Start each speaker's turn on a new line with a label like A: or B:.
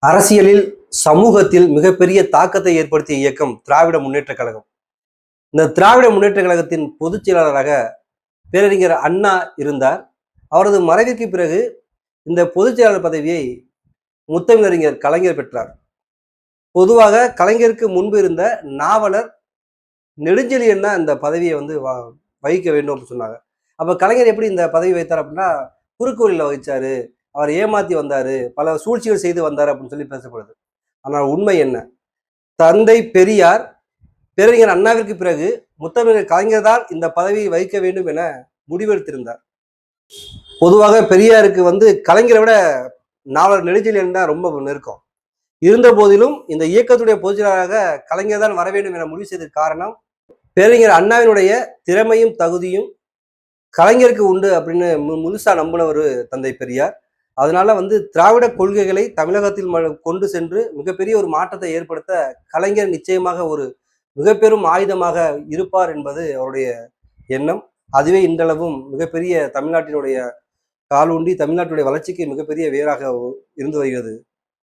A: அரசியலில் சமூகத்தில் மிகப்பெரிய தாக்கத்தை ஏற்படுத்திய இயக்கம் திராவிட முன்னேற்ற கழகம். இந்த திராவிட முன்னேற்ற கழகத்தின் பொதுச் செயலாளராக பேரறிஞர் அண்ணா இருந்தார். அவரது மறைவிற்கு பிறகு இந்த பொதுச் செயலாளர் பதவியை முத்தமிழறிஞர் கலைஞர் பெற்றார். பொதுவாக கலைஞருக்கு முன்பு இருந்த நாவலர் நெடுஞ்செழியன் தான் இந்த பதவியை வகிக்க வேண்டும் அப்படின்னு சொன்னாங்க. அப்ப கலைஞர் எப்படி இந்த பதவி வைத்தார் அப்படின்னா, குறுக்கு வழியில வகிச்சாரு, அவர் ஏமாத்தி வந்தாரு, பல சூழ்ச்சிகள் செய்து வந்தாரு அப்படின்னு சொல்லி பேசப்படுது. ஆனால் உண்மை என்ன? தந்தை பெரியார் பேரறிஞர் அண்ணாவிற்கு பிறகு முத்தமிழர் கலைஞர் தான் இந்த பதவியை வகிக்க வேண்டும் என முடிவெடுத்திருந்தார். பொதுவாக பெரியாருக்கு கலைஞரை விட நாவலர் நெடுஞ்செழியன் தான் ரொம்ப நெருக்கம். இருந்த போதிலும் இந்த இயக்கத்துடைய பொதுச்செயலாளராக கலைஞர் தான் வர வேண்டும் என முடிவு செய்ததற்கு காரணம், பேரறிஞர் அண்ணாவினுடைய திறமையும் தகுதியும் கலைஞருக்கு உண்டு அப்படின்னு முழுசா நம்பினவர் தந்தை பெரியார். அதனால திராவிட கொள்கைகளை தமிழகத்தில் கொண்டு சென்று மிகப்பெரிய ஒரு மாற்றத்தை ஏற்படுத்த கலைஞர் நிச்சயமாக ஒரு மிகப்பெரும் ஆயுதமாக இருப்பார் என்பது அவருடைய எண்ணம். அதுவே இன்றளவும் மிகப்பெரிய தமிழ்நாட்டினுடைய காலூண்டி தமிழ்நாட்டுடைய வளர்ச்சிக்கு மிகப்பெரிய வேராக இருந்து வருகிறது.